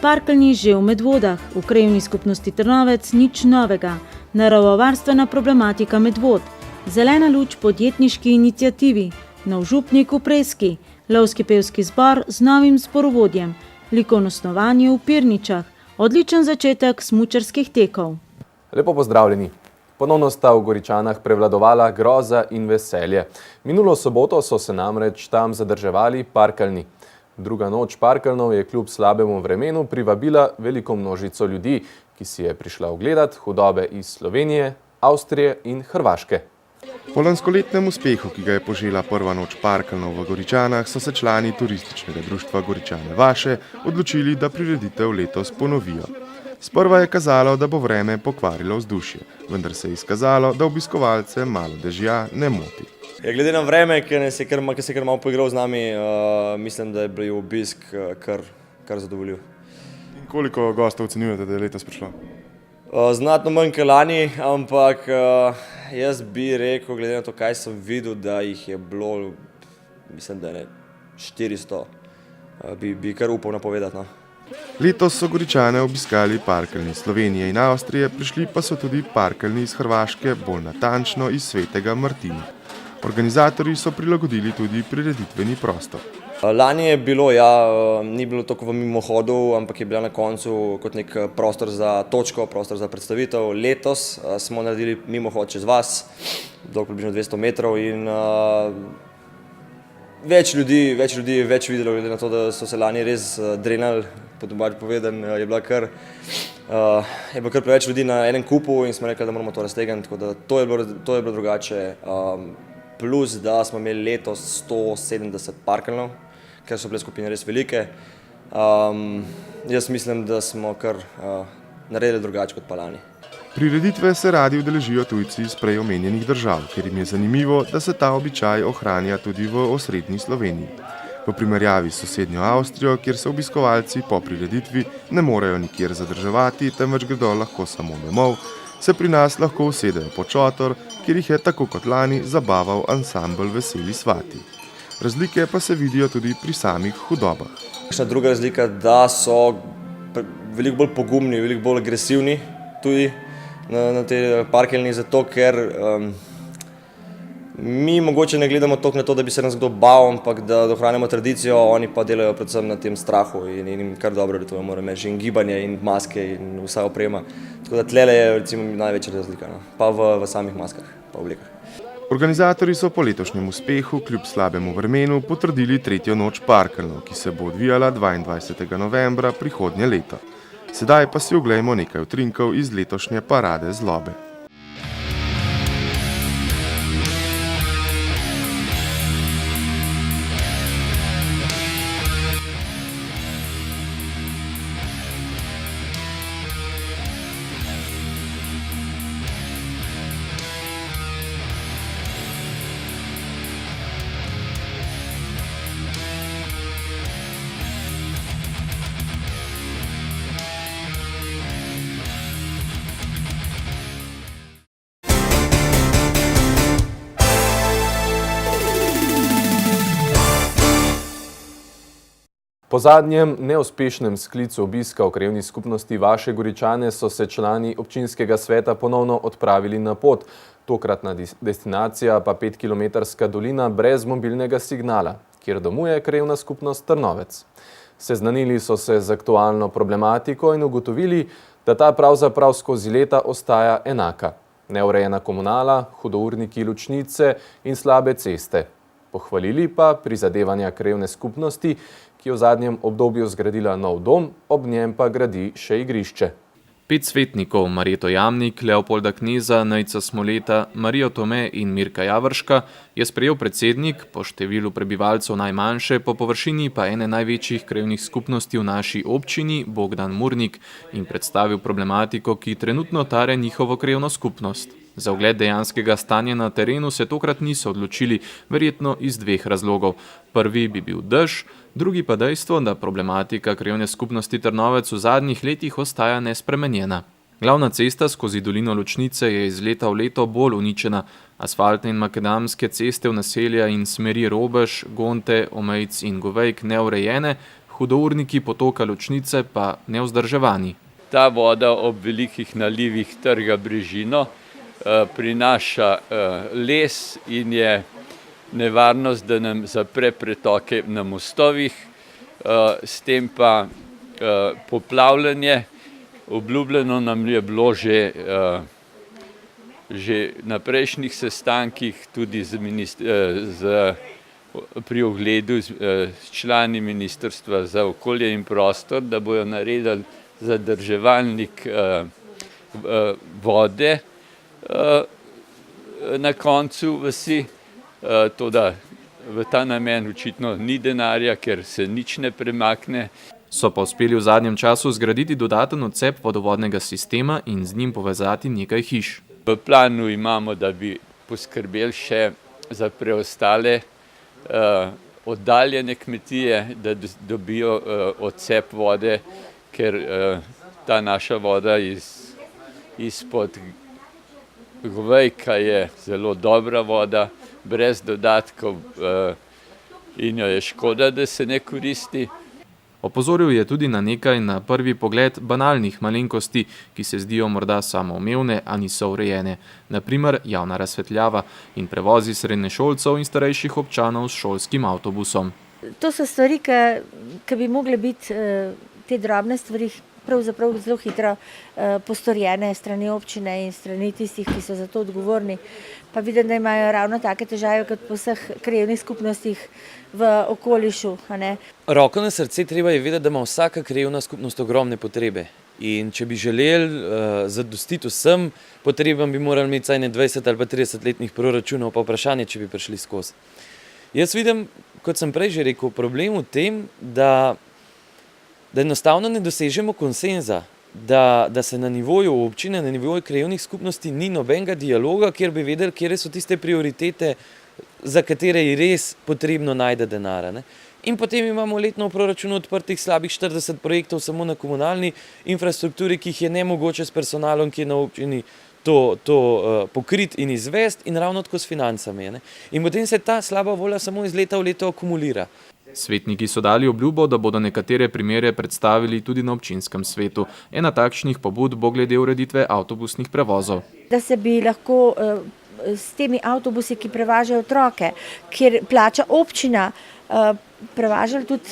Parkeljni že v Medvodah, v krajevni skupnosti Trnovec nič novega, naravovarstvena problematika Medvod, zelena luč podjetniški iniciativi, nov župnik v Preski, lovski pevski zbor z novim zborovodjem, likovno snovanje v Pirničah, odličen začetek smučarskih tekov. Lepo pozdravljeni. Ponovno sta v Goričanah prevladovala groza in veselje. Minulo soboto so se namreč tam zadrževali parkeljni. Druga noč parkeljnov je kljub slabemu vremenu privabila veliko množico ljudi, ki si je prišla ogledat hudobe iz Slovenije, Avstrije in Hrvaške. Po lanskoletnem uspehu, ki ga je požela prva noč parkeljnov v Goričanah, so se člani turističnega društva Goričane Vaše odločili, da prireditev letos ponovijo. Sprva je kazalo, da bo vreme pokvarilo vzdušje, vendar se je izkazalo, da obiskovalce malo dežja ne moti. Glede na vreme, ki se je kar malo poigral z nami, mislim, da je bil obisk kar zadovoljiv. In koliko gostov ocenjujete, da je letos prišlo? Znatno manj kot lani, ampak jaz bi rekel, glede na to, kaj sem videl, da jih je bilo, mislim, da je 400, bi kar upal napovedati. No. Letos so Goričane obiskali parkeljni iz Slovenije in Avstrije, prišli pa so tudi parkeljni iz Hrvaške, bolj natančno iz Svetega Martina. Organizatorji so prilagodili tudi prireditveni prostor. Lani je bilo, ni bilo toliko v mimohodu, ampak je bila na koncu kot nek prostor za točko, prostor za predstavitev. Letos smo naredili mimohod čez vas, dolg približno 200 metrov in več ljudi je več videlo, glede na to, da so se lani res drenali, po domače povedano, je bilo kar preveč ljudi na enem kupu in smo rekli, da moramo to raztegniti, tako da to je bilo drugače. Plus, da smo imeli letos 170 parkeljnov, ker so bile skupine res velike. Jaz mislim, da smo kar naredili drugače kot pa lani. Prireditve se radi udeležijo tujci iz prej omenjenih držav, ker jim je zanimivo, da se ta običaj ohranja tudi v osrednji Sloveniji. V primerjavi s sosednjo Avstrijo, kjer se obiskovalci po prireditvi ne morejo nikjer zadrževati, temveč gredo lahko samo domov, se pri nas lahko usedejo pod šotor, kjer jih je tako kot lani zabaval ansambel Veseli svati. Razlike pa se vidijo tudi pri samih hudobah. Druga razlika, da so veliko bolj pogumni, veliko bolj agresivni tudi na te parkeljni, zato ker mi mogoče ne gledamo toliko na to, da bi se nas kdo bal, ampak da ohranjamo tradicijo, oni pa delajo predvsem na tem strahu in jim kar dobro retujemo, moram reči, in gibanje, in maske, in vsa oprema. Tako da tlele je recimo največja razlika, no? Pa v samih maskah, pa oblikah. Organizatorji so po letošnjem uspehu kljub slabemu vremenu potrdili tretjo noč parkeljnov, ki se bo odvijala 22. novembra prihodnje leto. Sedaj pa si oglejmo nekaj utrinkov iz letošnje parade zlobe. Po zadnjem neuspešnem sklicu obiska v krajevni skupnosti Vaše Goričane so se člani občinskega sveta ponovno odpravili na pot. Tokratna destinacija pa 5-kilometrska dolina brez mobilnega signala, kjer domuje krajevna skupnost Trnovec. Seznanili so se z aktualno problematiko in ugotovili, da ta pravzaprav skozi leta ostaja enaka. Neurejena komunala, hudourniki ločnice in slabe ceste. Pohvalili pa prizadevanja krajevne skupnosti, ki je v zadnjem obdobju zgradila nov dom, ob njem pa gradi še igrišče. 5 svetnikov, Marjeto Jamnik, Leopolda Kneza, Nejca Smoleta, Marijo Tome in Mirka Javrška, je sprejel predsednik, po številu prebivalcev najmanjše, po površini pa ene največjih krajevnih skupnosti v naši občini, Bogdan Murnik, in predstavil problematiko, ki trenutno tare njihovo krajevno skupnost. Za ogled dejanskega stanja na terenu se tokrat niso odločili, verjetno iz 2 razlogov. Prvi bi bil dež, drugi pa dejstvo, da problematika krajevne skupnosti Trnovec v zadnjih letih ostaja nespremenjena. Glavna cesta skozi dolino Ločnice je iz leta v leto bolj uničena. Asfaltne in makadamske ceste v naselja in smeri Robež, Gonte, Omejc in Govejk neurejene, hudourniki potoka Ločnice pa nevzdrževani. Ta voda ob velikih nalivih trga brežino, prinaša les in je nevarnost, da nam zapre pretoke na mostovih, s tem pa poplavljanje. Obljubljeno nam je bilo že na prejšnjih sestankih, tudi pri ogledu s člani Ministrstva za okolje in prostor, da bojo naredili zadrževalnik vode na koncu vasi, toda v ta namen očitno ni denarja, ker se nič ne premakne. So pa uspeli v zadnjem času zgraditi dodaten odcep vodovodnega sistema in z njim povezati nekaj hiš. V planu imamo, da bi poskrbeli še za preostale oddaljene kmetije, da dobijo odcep vode, ker ta naša voda izpod Govejka je zelo dobra voda, brez dodatkov in jo je škoda, da se ne koristi. Opozoril je tudi na nekaj na prvi pogled banalnih malenkosti, ki se zdijo morda samoumevne, a niso urejene. Na primer javna razsvetljava in prevozi srednješolcev in starejših občanov s šolskim avtobusom. To so stvari, ki bi mogle biti te drobne stvari pravzaprav zelo hitro postorjene strani občine in strani tistih, ki so za to odgovorni. Pa vidim, da imajo ravno take težave kot po vseh krajevnih skupnostih v okolišu. Roko na srce treba je vedeti, da ima vsaka krajevna skupnost ogromne potrebe. In če bi želeli zadostiti vsem potrebam, bi morali imeti vsaj 20 ali pa 30-letnih proračunov, pa vprašanje, če bi prišli skozi. Jaz vidim, kot sem prej že rekel, problem v tem, da enostavno ne dosežemo konsenza, da se na nivoju občine, na nivoju krajevnih skupnosti ni nobenega dialoga, kjer bi vedeli, kje so tiste prioritete, za katere je res potrebno najti denar. In potem imamo letno v proračunu odprtih slabih 40 projektov samo na komunalni infrastrukturi, ki jih je nemogoče s personalom, ki je na občini to pokriti in izvesti, in ravno tako s financami. In potem se ta slaba volja samo iz leta v leto akumulira. Svetniki so dali obljubo, da bodo nekatere primere predstavili tudi na občinskem svetu. Ena takšnih pobud bo glede ureditve avtobusnih prevozov. Da se bi lahko s temi avtobusi, ki prevažajo otroke, kjer plača občina, prevažali tudi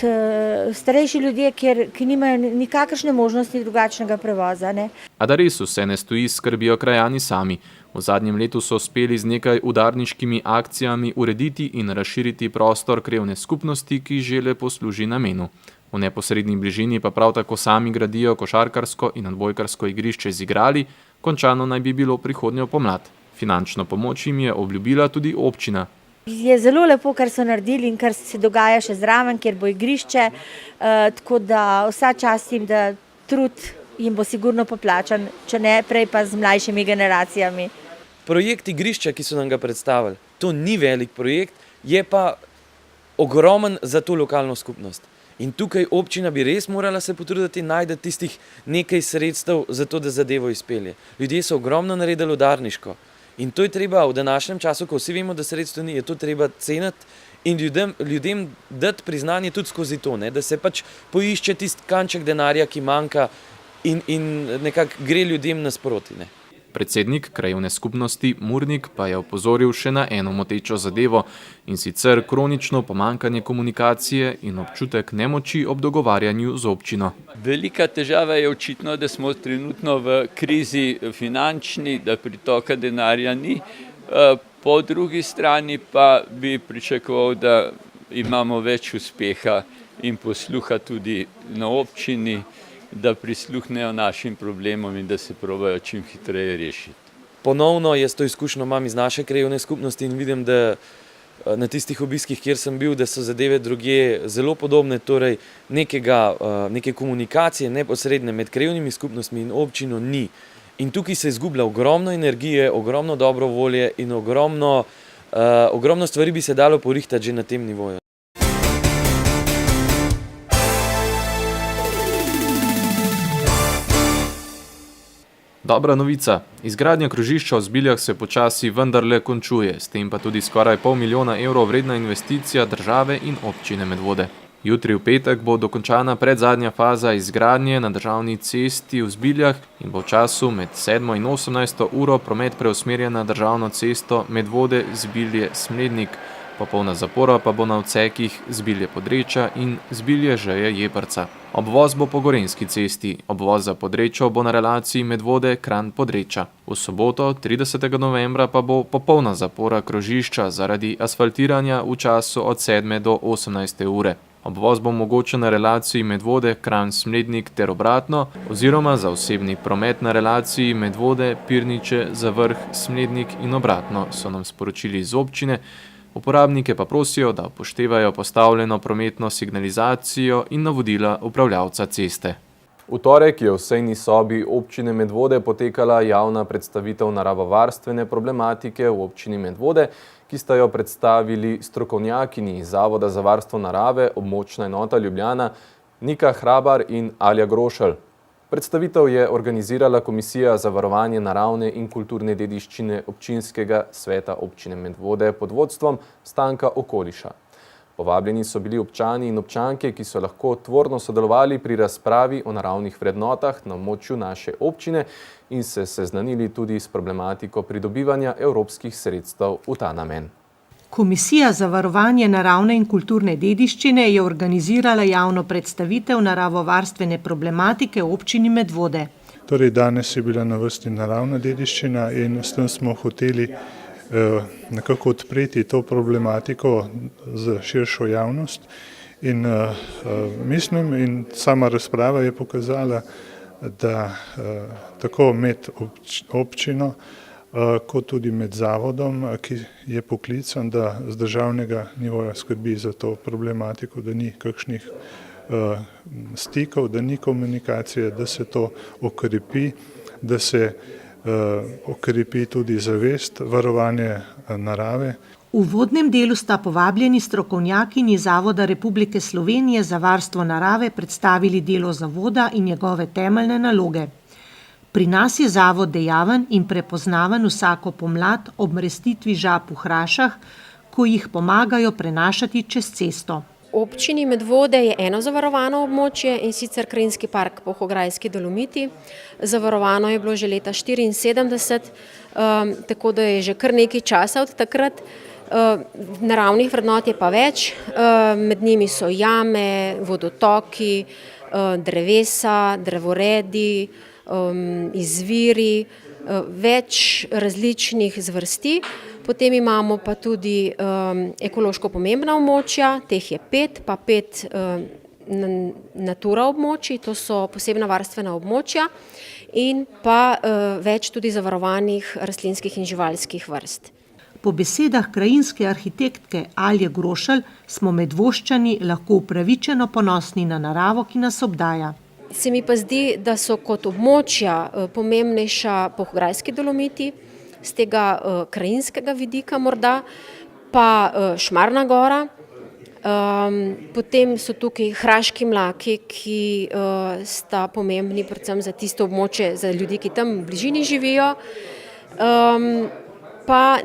starejši ljudje, ki nimajo nikakršne možnosti drugačnega prevoza. A da res vse ne stoji, skrbijo krajani sami. V zadnjem letu so uspeli z nekaj udarniškimi akcijami urediti in razširiti prostor krajevne skupnosti, ki že lepo služi namenu. V neposredni bližini pa prav tako sami gradijo košarkarsko in odbojkarsko igrišče z igrali, končano naj bi bilo prihodnjo pomlad. Finančno pomoč jim je obljubila tudi občina. Je zelo lepo, kar so naredili in kar se dogaja še zraven, kjer bo igrišče, tako da vsa čast jim, da trud jim bo sigurno poplačan, če ne prej pa z mlajšimi generacijami. Projekt igrišča, ki so nam ga predstavili, to ni velik projekt, je pa ogromen za to lokalno skupnost. In tukaj občina bi res morala se potruditi najti tistih nekaj sredstev za to, da zadevo izpelje. Ljudje so ogromno naredili udarniško. In to je treba v današnjem času, ko vsi vemo, da sredstvo ni, je to treba ceniti in ljudem dati priznanje tudi skozi to, da se pač poišče tisti kanček denarja, ki manjka in nekako gre ljudem nasproti. Predsednik krajevne skupnosti Murnik pa je opozoril še na eno motečo zadevo, in sicer kronično pomanjkanje komunikacije in občutek nemoči ob dogovarjanju z občino. Velika težava je očitno, da smo trenutno v krizi finančni, da pritoka denarja ni. Po drugi strani pa bi pričakoval, da imamo več uspeha in posluha tudi na občini, da prisluhnejo našim problemom in da se probajo čim hitreje rešiti. Ponovno jaz to izkušnjo imam iz naše krajevne skupnosti in vidim, da na tistih obiskih, kjer sem bil, da so zadeve drugje zelo podobne, torej neke komunikacije neposredne med krajevnimi skupnostmi in občino ni. In tukaj se izgublja ogromno energije, ogromno dobro volje in ogromno stvari bi se dalo porihtati že na tem nivoju. Dobra novica. Izgradnja krožišča v Zbiljah se počasi vendarle končuje, s tem pa tudi skoraj 500 000 evrov vredna investicija države in občine Medvode. Jutri v petek bo dokončana predzadnja faza izgradnje na državni cesti v Zbiljah in bo v času med 7 in 18 uro promet preusmerjen na državno cesto Medvode Zbilje-Smlednik. Popolna zapora pa bo na odsekih Zbilje-Podreča in Zbilje-Žeje-Jeprca. Obvoz bo po Gorenjski cesti, obvoz za Podrečo bo na relaciji Medvode-Kranj-Podreča. V soboto, 30. novembra, pa bo popolna zapora krožišča zaradi asfaltiranja v času od 7 do 18 ure. Obvoz bo mogoče na relaciji Medvode-Kranj-Smlednik ter obratno, oziroma za osebni promet na relaciji Medvode-Pirniče-Zavrh-Smlednik in obratno, so nam sporočili iz občine. Uporabnike pa prosijo, da upoštevajo postavljeno prometno signalizacijo in navodila upravljavca ceste. V torek je v sejni sobi občine Medvode potekala javna predstavitev naravovarstvene problematike v občini Medvode, ki sta jo predstavili strokovnjakinji Zavoda za varstvo narave, območna enota Ljubljana, Nika Hrabar in Alja Grošelj. Predstavitev je organizirala Komisija za varovanje naravne in kulturne dediščine občinskega sveta občine Medvode pod vodstvom Stanka Okoliša. Povabljeni so bili občani in občanke, ki so lahko tvorno sodelovali pri razpravi o naravnih vrednotah na območju naše občine in se seznanili tudi s problematiko pridobivanja evropskih sredstev v ta namen. Komisija za varovanje naravne in kulturne dediščine je organizirala javno predstavitev naravovarstvene problematike v občini Medvode. Torej, danes je bila na vrsti naravna dediščina in s tem smo hoteli nekako odpreti to problematiko za širšo javnost. In mislim, in sama razprava je pokazala, da tako med občino kot tudi med zavodom, ki je poklican, da z državnega nivoja skrbi za to problematiko, da ni kakšnih stikov, da ni komunikacije, da se to okrepi, da se okrepi tudi zavest, varovanje narave. V uvodnem delu sta povabljeni strokovnjakinji Zavoda Republike Slovenije za varstvo narave predstavili delo zavoda in njegove temeljne naloge. Pri nas je zavod dejaven in prepoznaven vsako pomlad ob mrestitvi žab v hrašah, ko jih pomagajo prenašati čez cesto. V občini Medvode je eno zavarovano območje, in sicer Krajinski park Polhograjski Dolomiti. Zavarovano je bilo že leta 1974, tako da je že kar nekaj časa od takrat. Naravnih vrednot je pa več, med njimi so jame, vodotoki, drevesa, drevoredi, izviri, več različnih zvrsti. Potem imamo pa tudi ekološko pomembna območja, teh je 5, pa 5 natura območij, to so posebna varstvena območja, in pa več tudi zavarovanih rastlinskih in živalskih vrst. Po besedah krajinske arhitektke Alje Grošelj smo Medvoščani lahko upravičeno ponosni na naravo, ki nas obdaja. Se mi pa zdi, da so kot območja pomembnejša Polhograjski Dolomiti, z tega krajinskega vidika morda, pa Šmarna gora, potem so tukaj Hraški mlaki, ki sta pomembni predvsem za tisto območje, za ljudi, ki tam v bližini živijo, pa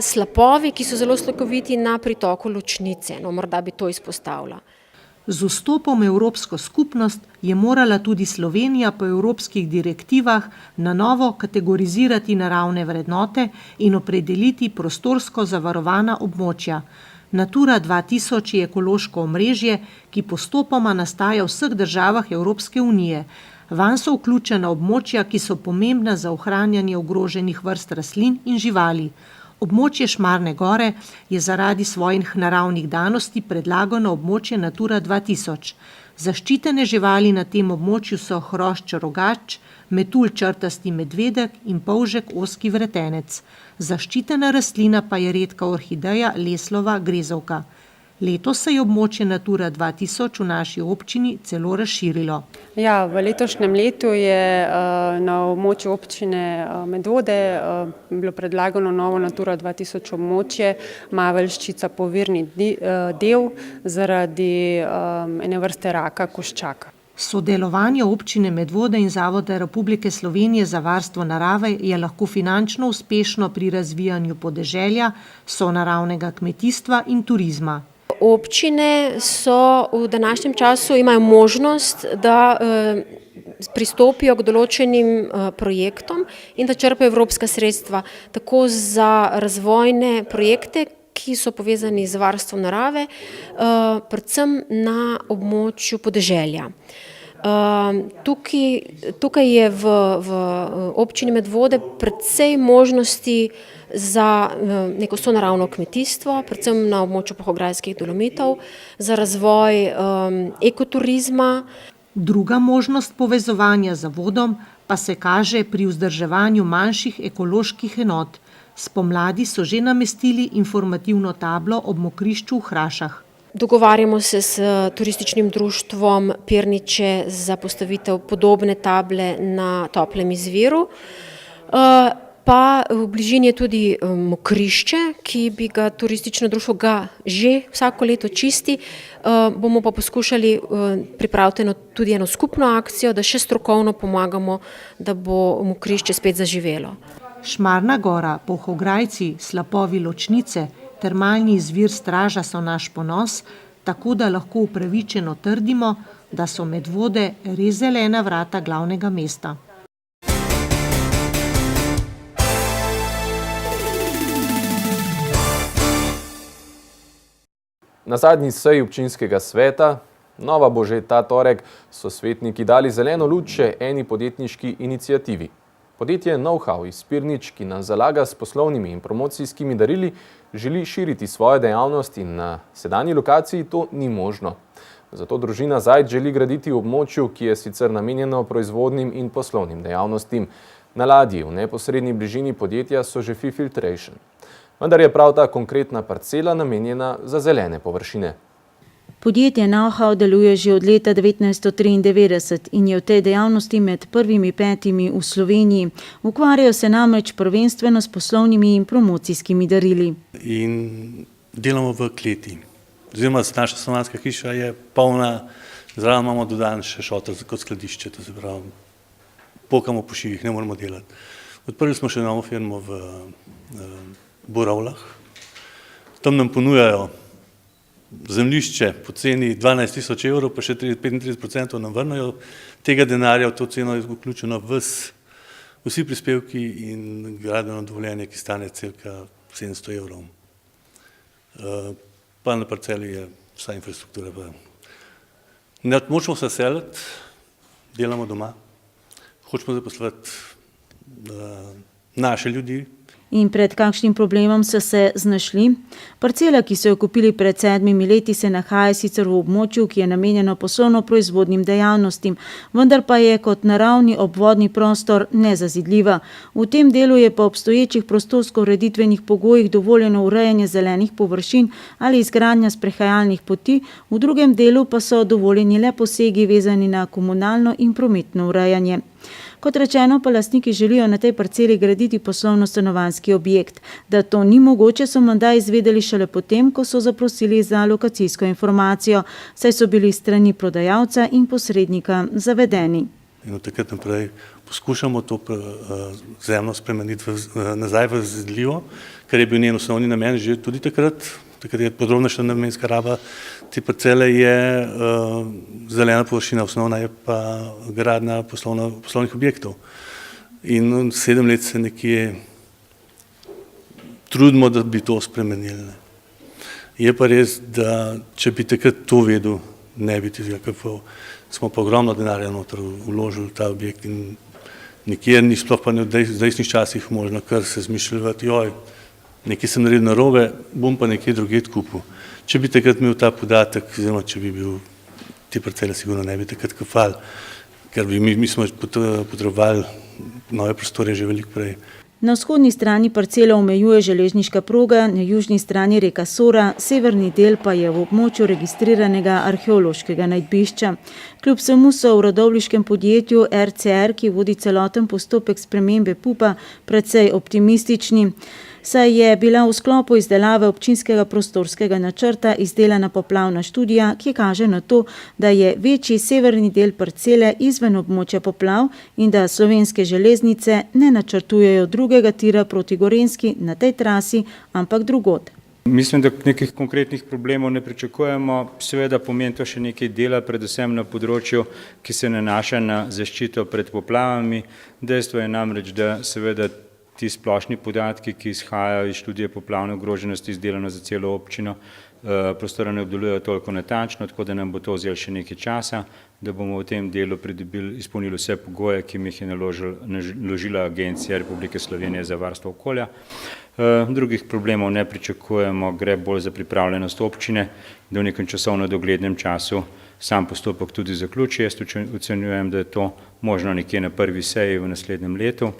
slapovi, ki so zelo slikoviti na pritoku Ločnice, no morda bi to izpostavila. Z vstopom v Evropsko skupnost je morala tudi Slovenija po evropskih direktivah na novo kategorizirati naravne vrednote in opredeliti prostorsko zavarovana območja. Natura 2000 je ekološko omrežje, ki postopoma nastaja v vseh državah Evropske unije. Vanj so vključena območja, ki so pomembna za ohranjanje ogroženih vrst rastlin in živali. Območje Šmarne gore je zaradi svojih naravnih danosti predlagano območje Natura 2000. Zaščitene živali na tem območju so hrošč rogač, metulj črtasti medvedek in polžek ozki vretenec. Zaščitena rastlina pa je redka orhideja leslova grezovka. Letos se je območje Natura 2000 v naši občini celo razširilo. Ja, v letošnjem letu je na območju občine Medvode bilo predlagano novo Natura 2000 območje Mavelščica povirni del zaradi ene vrste raka koščaka. Sodelovanje občine Medvode in Zavoda Republike Slovenije za varstvo narave je lahko finančno uspešno pri razvijanju podeželja, sonaravnega kmetijstva in turizma. Občine so v današnjem času imajo možnost, da pristopijo k določenim projektom in da črpajo evropska sredstva, tako za razvojne projekte, ki so povezani z varstvom narave, predvsem na območju podeželja. Tukaj je v občini Medvode precej možnosti za neko sonaravno kmetijstvo, predvsem na območju Polhograjskih Dolomitov, za razvoj ekoturizma. Druga možnost povezovanja z vodom pa se kaže pri vzdrževanju manjših ekoloških enot. Spomladi so že namestili informativno tablo ob mokrišču v Hrašah. Dogovarjamo se s turističnim društvom Pirniče za postavitev podobne table na Toplem izviru. Pa v bližini je tudi mokrišče, ki bi ga turistično društvo že vsako leto čisti. Bomo pa poskušali pripraviti tudi eno skupno akcijo, da še strokovno pomagamo, da bo mokrišče spet zaživelo. Šmarna gora, Polhograjci, slapovi Ločnice, termalni izvir Straža so naš ponos, tako da lahko upravičeno trdimo, da so Medvode res zelena vrata glavnega mesta. Na zadnji seji občinskega sveta, nova bo že ta torek, so svetniki dali zeleno luč še eni podjetniški iniciativi. Podjetje Know-how iz Pirnič, ki nas zalaga s poslovnimi in promocijskimi darili, želi širiti svoje dejavnosti in na sedanji lokaciji to ni možno. Zato družina Zajd želi graditi v območju, ki je sicer namenjeno proizvodnim in poslovnim dejavnostim. Na ladji v neposredni bližini podjetja so že Filtration. Vendar je prav ta konkretna parcela namenjena za zelene površine. Podjetje Know-how deluje že od leta 1993 in je v tej dejavnosti med prvimi 5 v Sloveniji. Ukvarjajo se namreč prvenstveno s poslovnimi in promocijskimi darili. In delamo v kleti. Oziroma, naša stanovanjska hiša je polna, zraven imamo dodan še šotor kot skladišče, to se pravi, pokamo po šivih, ne moramo delati. Odprli smo še novo firmo v Borovlah. Tam nam ponujajo zemljišče po ceni 12.000 evrov, pa še 35% nam vrnajo. Tega denarja v to ceno je vključeno vsi prispevki in gradbeno dovoljenje, ki stane cirka 700 evrov. Pa na parceli je vsa infrastruktura. Ne hočemo se seliti, delamo doma, hočemo zaposliti naše ljudi. In pred kakšnim problemom so se znašli? Parcela, ki so jo kupili pred 7 leti, se nahaja sicer v območju, ki je namenjeno poslovno-proizvodnim dejavnostim, vendar pa je kot naravni obvodni prostor nezazidljiva. V tem delu je po obstoječih prostorsko-ureditvenih pogojih dovoljeno urejanje zelenih površin ali izgradnja sprehajalnih poti, v drugem delu pa so dovoljeni le posegi vezani na komunalno in prometno urejanje. Kot rečeno, pa lastniki želijo na tej parceli graditi poslovno-stanovanjski objekt. Da to ni mogoče, so menda izvedeli šele potem, ko so zaprosili za lokacijsko informacijo, saj so bili strani prodajalca in posrednika zavedeni. In od takrat naprej poskušamo to zemljo spremeniti nazaj v zazidljivo, kar je bil njen osnovni namen že tudi takrat. Takrat je podrobnejša namenska raba te parcele je zelena površina, osnovna je pa gradnja poslovnih objektov. In 7 let se nekje trudimo, da bi to spremenili. Je pa res, da če bi takrat to vedel, ne bi tega kapal. Smo pa ogromno denarja noter vložili v ta objekt in nikjer ni, sploh pa ne v zdajšnjih časih možno kar se zmišljati, nekaj sem naredil narobe, bom pa nekje drugje kupil. Če bi takrat imel ta podatek, oziroma če bi bil te parcele, sigurno ne bi takrat kapal, ker bi mi smo potrebovali nove prostore že veliko prej. Na vzhodni strani parcelo omejuje železniška proga, na južni strani reka Sora, severni del pa je v območju registriranega arheološkega najdbišča. Kljub vsemu so v radovljiškem podjetju RCR, ki vodi celoten postopek spremembe PUP-a, precej optimistični. Saj je bila v sklopu izdelave občinskega prostorskega načrta izdelana poplavna študija, ki kaže na to, da je večji severni del parcele izven območja poplav in da Slovenske železnice ne načrtujejo drugega tira proti Gorenjski na tej trasi, ampak drugod. Mislim, da nekih konkretnih problemov ne pričakujemo. Seveda pomeni to še nekaj dela, predvsem na področju, ki se nanaša na zaščito pred poplavami. Dejstvo je namreč, da seveda ti splošni podatki, ki izhajajo iz študije poplavne ogroženosti, izdelano za celo občino, prostora ne obdelujejo toliko natančno, tako da nam bo to vzelo še nekaj časa, da bomo v tem delu izpolnili vse pogoje, ki jih je naložila Agencija Republike Slovenije za varstvo okolja. Drugih problemov ne pričakujemo, gre bolj za pripravljenost občine, da v nekem časovno doglednem času sam postopek tudi zaključi. Jaz ocenjujem, da je to možno nekje na prvi seji v naslednjem letu.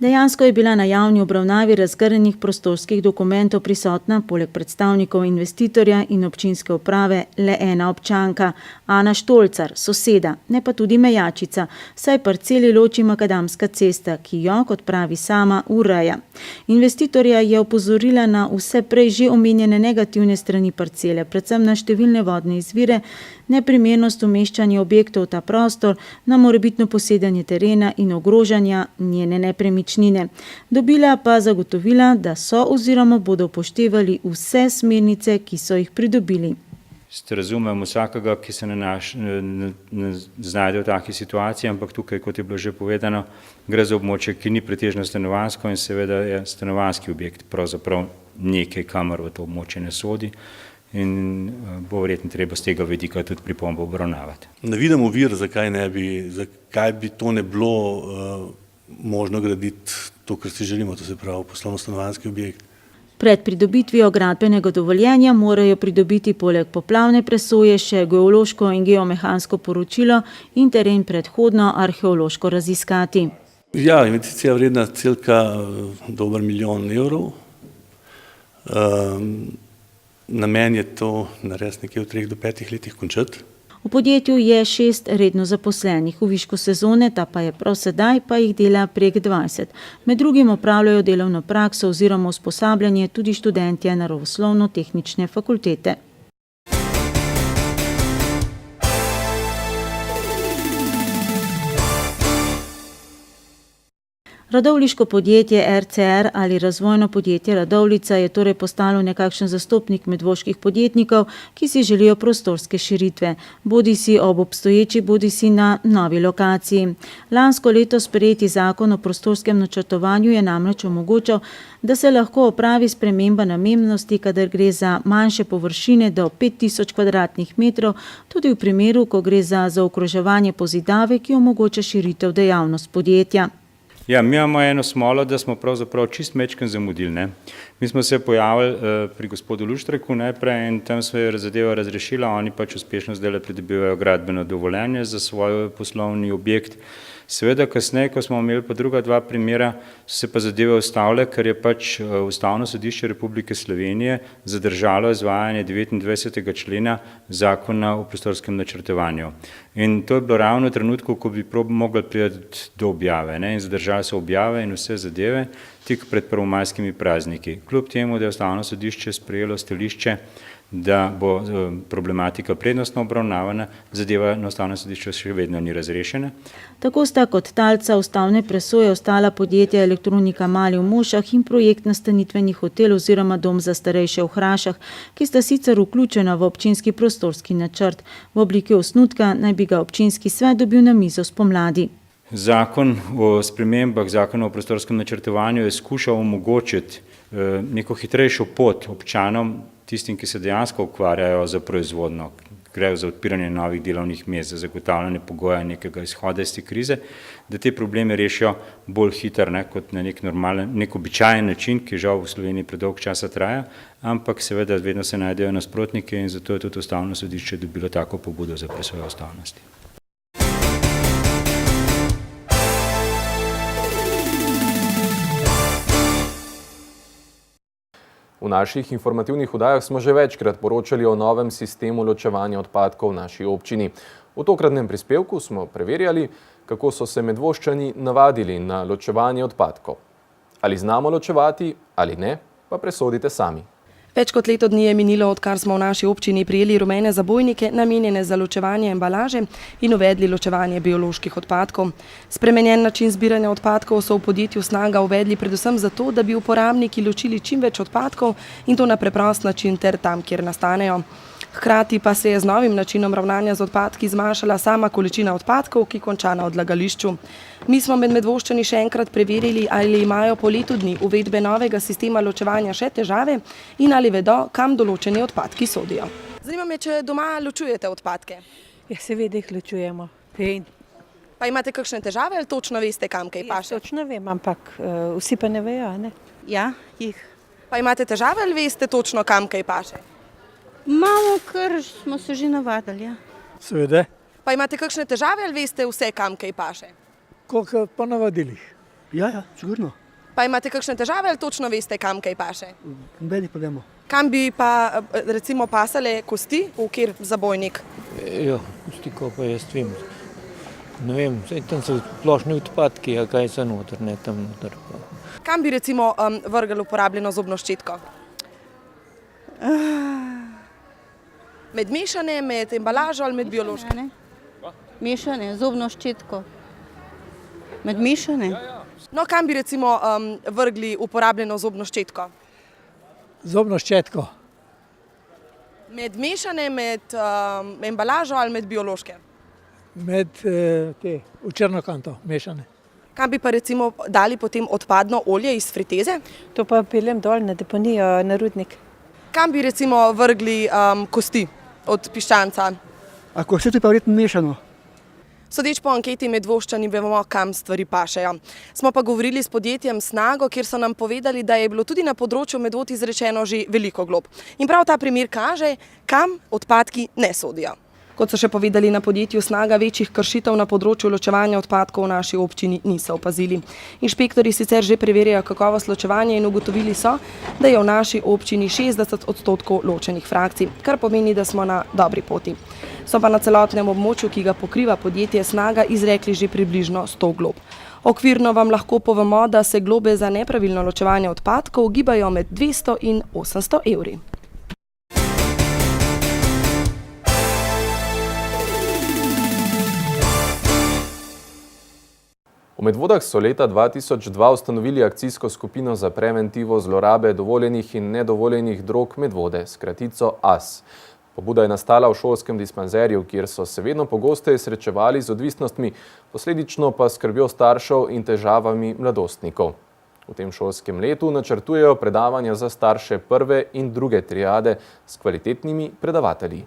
Dejansko je bila na javni obravnavi razgrnjenih prostorskih dokumentov prisotna poleg predstavnikov investitorja in občinske uprave le ena občanka, Ana Štolcar, soseda, ne pa tudi mejačica, saj parceli loči makadamska cesta, ki jo, kot pravi sama, ureja. Investitorja je opozorila na vse prej že omenjene negativne strani parcele, predvsem na številne vodne izvire, neprimernost umeščanja objektov v ta prostor, na morebitno posedanje terena in ogrožanja njene nepremičnine. Dobila pa zagotovila, da so oziroma bodo upoštevali vse smernice, ki so jih pridobili. Razumem vsakega, ki se znajde v taki situaciji, ampak tukaj, kot je bilo že povedano, gre za območje, ki ni pretežno stanovanjsko in seveda je stanovanjski objekt pravzaprav nekaj, kamor v to območje ne sodi. In bo verjetno treba z tega vidika tudi pripombo obravnavati. Ne vidim ovir, zakaj bi to ne bilo možno graditi to, kar si želimo, to se pravi poslovno-stanovanjski objekt. Pred pridobitvijo gradbenega dovoljenja morajo pridobiti poleg poplavne presoje še geološko in geomehansko poročilo in teren predhodno arheološko raziskati. Ja, investicija vredna cirka dober milijon evrov. Namen je to narediti nekje v 3 do 5 letih končati. V podjetju je 6 redno zaposlenih, v višku sezone, ta pa je prav sedaj, pa jih dela prek 20. Med drugim opravljajo delovno prakso oziroma usposabljanje tudi študentje naravoslovno-tehnične fakultete. Radovljiško podjetje RCR ali razvojno podjetje Radovljica je torej postalo nekakšen zastopnik medvoških podjetnikov, ki si želijo prostorske širitve, bodisi ob obstoječi, bodisi na novi lokaciji. Lansko leto sprejeti zakon o prostorskem načrtovanju je namreč omogočal, da se lahko opravi sprememba namembnosti, kadar gre za manjše površine do 5000 kvadratnih metrov, tudi v primeru, ko gre za zaokroževanje pozidave, ki omogoča širitev dejavnost podjetja. Ja, mi imamo eno smolo, da smo pravzaprav čist mečken zamudili. Mi smo se pojavili pri gospodu Luštreku najprej in tam se je zadeva razrešila, oni pač uspešno zdaj pridobivajo gradbeno dovoljenje za svoj poslovni objekt. Seveda kasneje, ko smo imeli pa druga 2 primera, so se pa zadeve ustavile, ker je pač Ustavno sodišče Republike Slovenije zadržalo izvajanje 29. člena Zakona o prostorskem načrtovanju. In to je bilo ravno v trenutku, ko bi mogli priti do objave, in zadržali so objave in vse zadeve tik pred prvomajskimi prazniki. Kljub temu, da je Ustavno sodišče sprejelo stališče, da bo problematika prednostno obravnavana, zadeva na Ustavnem sodišču še vedno ni razrešena. Tako sta kot talca ustavne presoje ostala podjetja Elektronika Mali v Mošah in projekt nastanitveni hotel oziroma dom za starejše v Hrašah, ki sta sicer vključena v občinski prostorski načrt. V obliki osnutka naj bi ga občinski svet dobil na mizo spomladi. Zakon o spremembah Zakona o prostorskem načrtovanju je skušal omogočiti neko hitrejšo pot občanom, tistim, ki se dejansko ukvarjajo z proizvodnjo, grejo za odpiranje novih delovnih mest, za zagotavljanje pogoja nekega izhoda iz te krize, da te probleme rešijo bolj hitro, kot na nek običajen način, ki žal v Sloveniji predolg časa traja, ampak seveda vedno se najdejo nasprotniki in zato je tudi Ustavno sodišče dobilo tako pobudo za presojo ustavnosti. V naših informativnih oddajah smo že večkrat poročali o novem sistemu ločevanja odpadkov v naši občini. V tokratnem prispevku smo preverjali, kako so se Medvoščani navadili na ločevanje odpadkov. Ali znamo ločevati ali ne, pa presodite sami. Več kot leto dni je minilo, odkar smo v naši občini prijeli rumene zabojnike, namenjene za ločevanje embalaže in uvedli ločevanje bioloških odpadkov. Spremenjen način zbiranja odpadkov so v podjetju Snaga uvedli predvsem zato, da bi uporabniki ločili čim več odpadkov in to na preprost način ter tam, kjer nastanejo. Hkrati pa se je z novim načinom ravnanja z odpadki zmanjšala sama količina odpadkov, ki konča na odlagališču. Mi smo med Medvoščani še enkrat preverili, ali imajo po letu dni uvedbe novega sistema ločevanja še težave in ali vedo, kam določeni odpadki sodijo. Zanima me, če doma ločujete odpadke. Ja, seveda jih ločujemo. Pa imate kakšne težave ali točno veste, kam kaj paše? Točno vem, ampak vsi pa ne vejo, ne? Ja, jih. Pa imate težave ali veste točno, kam kaj paše? Malo, ker smo se že navadili, ja. Seveda. Pa imate kakšne težave ali veste vse, kam kaj paše? Koliko po navadilih. Ja, sigurno. Pa imate kakšne težave ali točno veste, kam kaj paše? Nobenih problemov. Kam bi pa recimo pasale kosti, v kjer zabojnik? Ja, kosti, ko pa jaz vem. Ne vem, tam so splošni odpadki, a kaj so noter, ne tam noter. Kam bi recimo vrgli uporabljeno zobno ščetko? Med mešane, med embalažo ali med biološko? Mešane, zobno ščetko. Med mešane? No, kam bi recimo vrgli uporabljeno zobno ščetko? Zobno ščetko. Med mešane, med embalažo ali med biološke? Med v črno kanto, mešane. Kam bi pa recimo dali potem odpadno olje iz friteze? To pa peljem dol na deponijo na rudnik. Kam bi recimo vrgli kosti od piščanca? A kosti pa verjetno mešano? Sodeč po anketi Medvoščani vemo, kam stvari pašejo. Smo pa govorili s podjetjem Snago, kjer so nam povedali, da je bilo tudi na področju Medvod izrečeno že veliko glob. In prav ta primer kaže, kam odpadki ne sodijo. Kot so še povedali na podjetju Snaga, večjih kršitev na področju ločevanja odpadkov v naši občini niso opazili. Inšpektorji sicer že preverjajo kakovost ločevanja in ugotovili so, da je v naši občini 60% ločenih frakcij, kar pomeni, da smo na dobri poti. So pa na celotnem območju, ki ga pokriva podjetje Snaga, izrekli že približno 100 glob. Okvirno vam lahko povemo, da se globe za nepravilno ločevanje odpadkov gibajo med 200 in 800 evri. V Medvodah so leta 2002 ustanovili akcijsko skupino za preventivo zlorabe dovoljenih in nedovoljenih drog Medvode, s kratico AS. Pobuda je nastala v šolskem dispanzerju, kjer so se vedno pogosteje srečevali z odvisnostmi, posledično pa skrbjo staršev in težavami mladostnikov. V tem šolskem letu načrtujejo predavanja za starše prve in druge triade s kvalitetnimi predavatelji.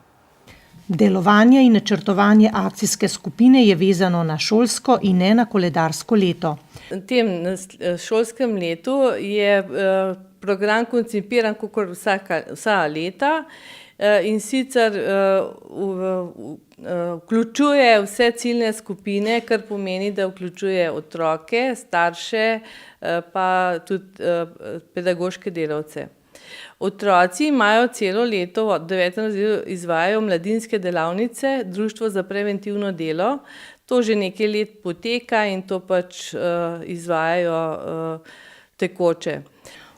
Delovanje in načrtovanje akcijske skupine je vezano na šolsko in ne na koledarsko leto. V tem šolskem letu je program koncipiran kot vsa leta in sicer vključuje vse ciljne skupine, kar pomeni, da vključuje otroke, starše pa tudi pedagoške delavce. Otroci imajo celo leto v 9. razredu izvajajo mladinske delavnice, Društvo za preventivno delo. To že nekaj let poteka in to pač izvajajo tekoče.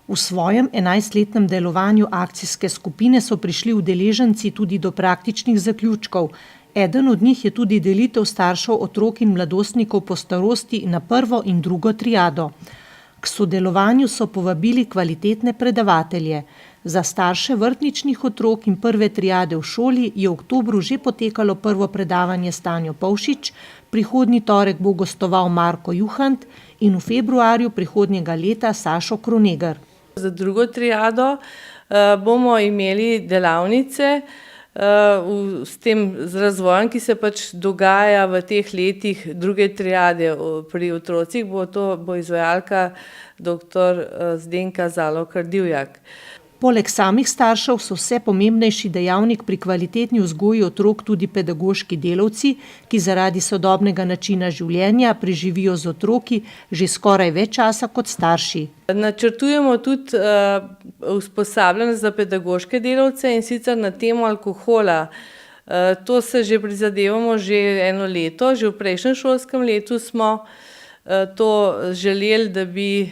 V svojem 11-letnem delovanju akcijske skupine so prišli udeleženci tudi do praktičnih zaključkov. Eden od njih je tudi delitev staršev, otrok in mladostnikov po starosti na prvo in drugo triado. K sodelovanju so povabili kvalitetne predavatelje. Za starše vrtničnih otrok in prve triade v šoli je v oktobru že potekalo prvo predavanje Stanjo Pavšič, prihodnji torek bo gostoval Marko Juhant in v februarju prihodnjega leta Sašo Kronegar. Za drugo triado bomo imeli delavnice z razvojem, ki se pač dogaja v teh letih druge triade pri otrocih, bo izvajalka dr. Zdenka Zalokar-Divjak. Poleg samih staršev so vse pomembnejši dejavnik pri kvalitetni vzgoji otrok tudi pedagoški delavci, ki zaradi sodobnega načina življenja preživijo z otroki že skoraj več časa kot starši. Načrtujemo tudi usposabljanje za pedagoške delavce in sicer na temo alkohola. To se že prizadevamo že eno leto, že v prejšnjem šolskem letu smo to želeli, da bi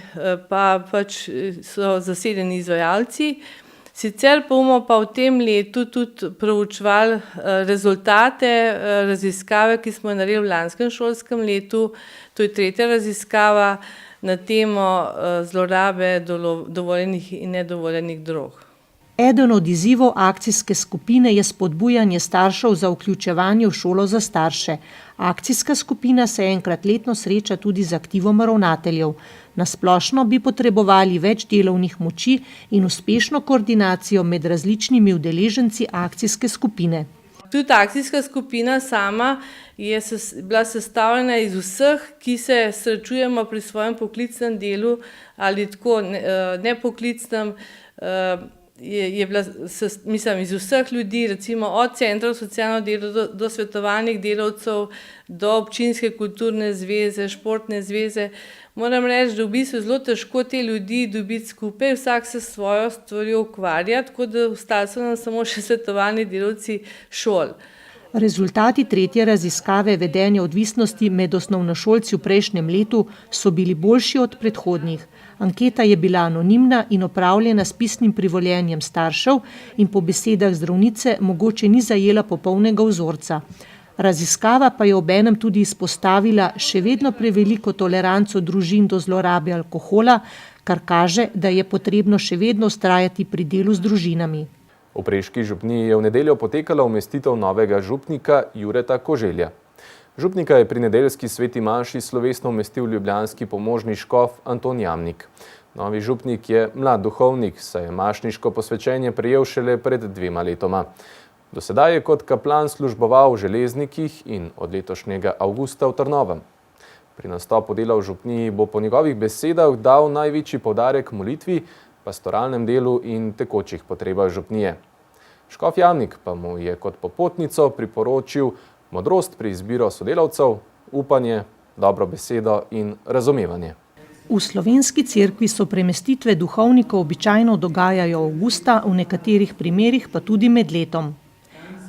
pač so zasedeni izvajalci. Sicer pa bomo pa v tem letu tudi proučevali rezultate raziskave, ki smo jo naredili v lanskem šolskem letu. To je 3. raziskava na temo zlorabe dovoljenih in nedovoljenih drog. Eden od izzivov akcijske skupine je spodbujanje staršev za vključevanje v šolo za starše. Akcijska skupina se enkrat letno sreča tudi z aktivom ravnateljev. Na splošno bi potrebovali več delovnih moči in uspešno koordinacijo med različnimi udeleženci akcijske skupine. Tudi akcijska skupina sama je bila sestavljena iz vseh, ki se srečujemo pri svojem poklicnem delu ali tako nepoklicnem, je bila, mislim, iz vseh ljudi, recimo od centrov socialno delo do svetovalnih delavcev, do občinske kulturne zveze, športne zveze. Moram reči, da v bistvu zelo težko te ljudi dobiti skupaj, vsak se s svojo stvarjo ukvarja, tako da ostali so nam samo še svetovalni delavci šol. Rezultati 3. raziskave vedenja odvisnosti med osnovnošolci v prejšnjem letu so bili boljši od predhodnih. Anketa je bila anonimna in opravljena s pisnim privoljenjem staršev in po besedah zdravnice mogoče ni zajela popolnega vzorca. Raziskava pa je obenem tudi izpostavila še vedno preveliko toleranco družin do zlorabe alkohola, kar kaže, da je potrebno še vedno vztrajati pri delu z družinami. V Preški župniji je v nedeljo potekala umestitev novega župnika Jureta Koželja. Župnika je pri nedeljski sveti maši slovesno umestil ljubljanski pomožni škof Anton Jamnik. Novi župnik je mlad duhovnik, saj je mašniško posvečenje prejel šele pred 2 letoma. Do sedaj je kot kaplan služboval v Železnikih in od letošnjega avgusta v Trnovem. Pri nastopu dela v župniji bo po njegovih besedah dal največji poudarek molitvi, pastoralnem delu in tekočih potrebah župnije. Škof Jamnik pa mu je kot popotnico priporočil modrost pri izbiro sodelavcev, upanje, dobro besedo in razumevanje. V slovenski cerkvi so premestitve duhovnikov običajno dogajajo avgusta, v nekaterih primerih pa tudi med letom.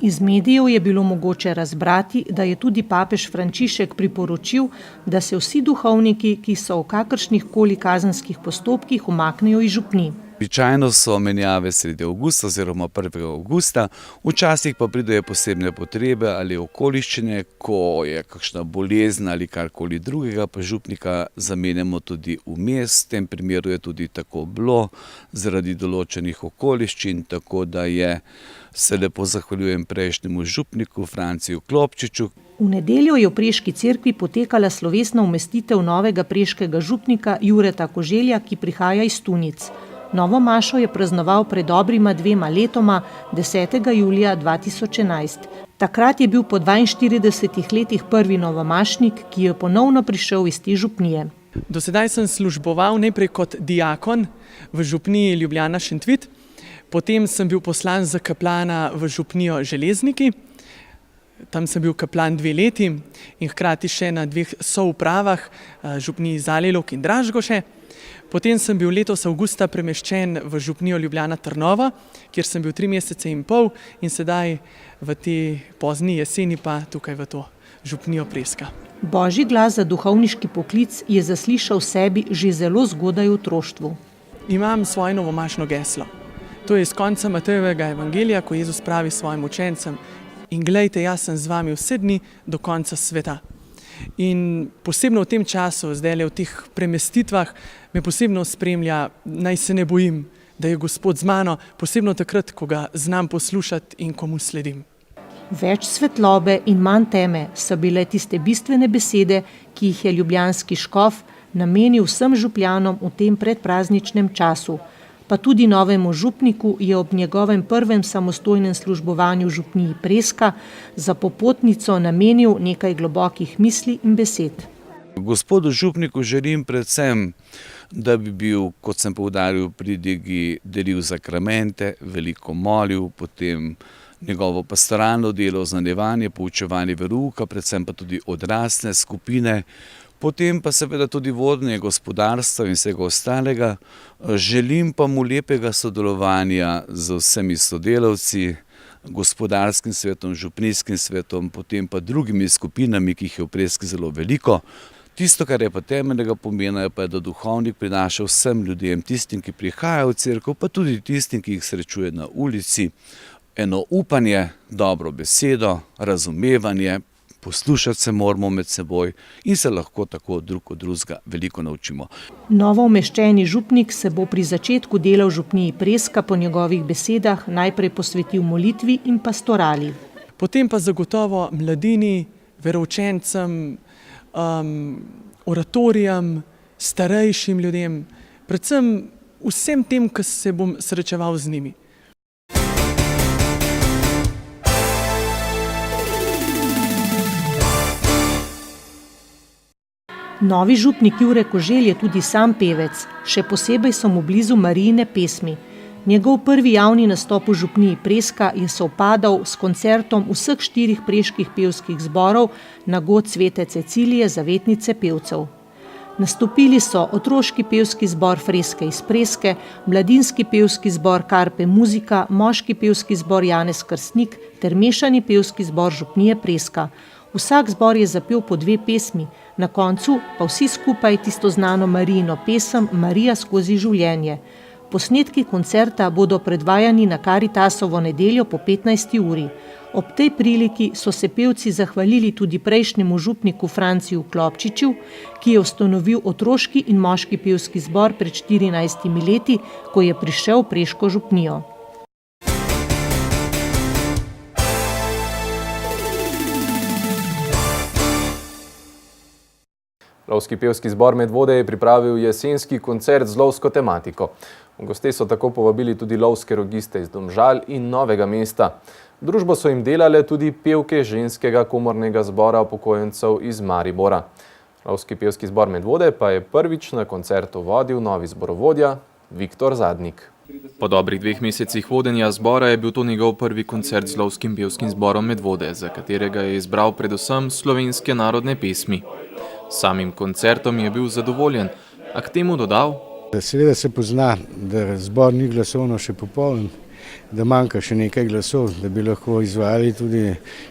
Iz medijev je bilo mogoče razbrati, da je tudi papež Frančišek priporočil, da se vsi duhovniki, ki so v kakršnih koli kazenskih postopkih, umaknejo iz župnij. Običajno so menjave sredi avgusta oziroma 1. avgusta, včasih pa pridejo posebne potrebe ali okoliščine, ko je kakšna bolezen ali karkoli drugega, pa župnika zamenjamo tudi vmes. V tem primeru je tudi tako bilo zaradi določenih okoliščin, tako da se lepo zahvaljujem prejšnjemu župniku Franciju Klopčiču. V nedeljo je v Preški cerkvi potekala slovesna umestitev novega preškega župnika Jureta Koželja, ki prihaja iz Tunic. Novo mašo je praznoval pred dobrima 2 letoma, 10. julija 2011. Takrat je bil po 42 letih prvi novomašnik, ki je ponovno prišel iz te župnije. Do sedaj sem služboval najprej kot diakon v župniji Ljubljana Šentvid, potem sem bil poslan za kaplana v župnijo Železniki. Tam sem bil kaplan 2 leti in hkrati še na 2 soupravah, župniji Zalilok in Dražgoše. Potem sem bil letos avgusta premeščen v župnijo Ljubljana Trnova, kjer sem bil 3 mesece in pol in sedaj v te pozni jeseni pa tukaj v to župnijo Preska. Božji glas za duhovniški poklic je zaslišal sebi že zelo zgodaj v otroštvu. Imam svoje novomašno geslo. To je iz konca Matejevega evangelija, ko Jezus pravi svojim učencem: in glejte, jaz sem z vami vse dni do konca sveta. In posebno v tem času, zdaj v teh premestitvah, me posebno spremlja, naj se ne bojim, da je Gospod z mano, posebno takrat, ko ga znam poslušati in komu sledim. Več svetlobe in manj teme so bile tiste bistvene besede, ki jih je ljubljanski škof namenil vsem župljanom v tem predprazničnem času. Pa tudi novemu župniku je ob njegovem prvem samostojnem službovanju v župniji Preska za popotnico namenil nekaj globokih misli in besed. Gospodu župniku želim predvsem, da bi bil, kot sem poudaril, pridigi delil sakramente, veliko molil, potem njegovo pastoralno delo, oznanjevanje, poučevanje verouka, predvsem pa tudi odrasle skupine, potem pa seveda tudi vodenje gospodarstva in vsega ostalega. Želim pa mu lepega sodelovanja z vsemi sodelavci, gospodarskim svetom, župnijskim svetom, potem pa drugimi skupinami, ki jih je v Preski zelo veliko. Tisto, kar je pa temeljnega pomena, je pa, da duhovnik prinaša vsem ljudem, tistim, ki prihajajo v cerkev, pa tudi tistim, ki jih srečuje na ulici, eno upanje, dobro besedo, razumevanje, poslušati se moramo med seboj in se lahko tako drug od drugega veliko naučimo. Novo umeščeni župnik se bo pri začetku dela v župniji Preska po njegovih besedah najprej posvetil molitvi in pastorali. Potem pa zagotovo mladini, veroučencem, oratorijam, starejšim ljudem, predvsem vsem tem, ki se bom srečeval z njimi. Novi župnik Jure Koželj je tudi sam pevec, še posebej so mu blizu Marijine pesmi. Njegov prvi javni nastop v župniji Preska je sovpadal s koncertom vseh 4 preških pevskih zborov na god Svete Cecilije, zavetnice pevcev. Nastopili so otroški pevski zbor Freske iz Preske, mladinski pevski zbor Karpe Muzika, moški pevski zbor Janez Krstnik ter mešani pevski zbor župnije Preska. Vsak zbor je zapel po 2 pesmi, na koncu pa vsi skupaj tisto znano Marijino pesem Marija skozi življenje. Posnetki koncerta bodo predvajani na Karitasovo nedeljo po 15. uri. Ob tej priliki so se pevci zahvalili tudi prejšnjemu župniku Franciju Klopčiču, ki je ustanovil otroški in moški pevski zbor pred 14 leti, ko je prišel v Preško župnijo. Lovski pevski zbor Medvode je pripravil jesenski koncert z lovsko tematiko. V goste so tako povabili tudi lovske rogiste iz Domžal in Novega mesta. Družbo so jim delale tudi pevke ženskega komornega zbora upokojencev iz Maribora. Lovski pevski zbor Medvode pa je prvič na koncertu vodil novi zborovodja Viktor Zadnik. Po dobrih 2 mesecih vodenja zbora je bil to njegov prvi koncert z lovskim pevskim zborom Medvode, za katerega je izbral predvsem slovenske narodne pesmi. Samim koncertom je bil zadovoljen, a k temu dodal: Seveda se pozna, da zbor ni glasovno še popoln, da manjka še nekaj glasov, da bi lahko izvajali tudi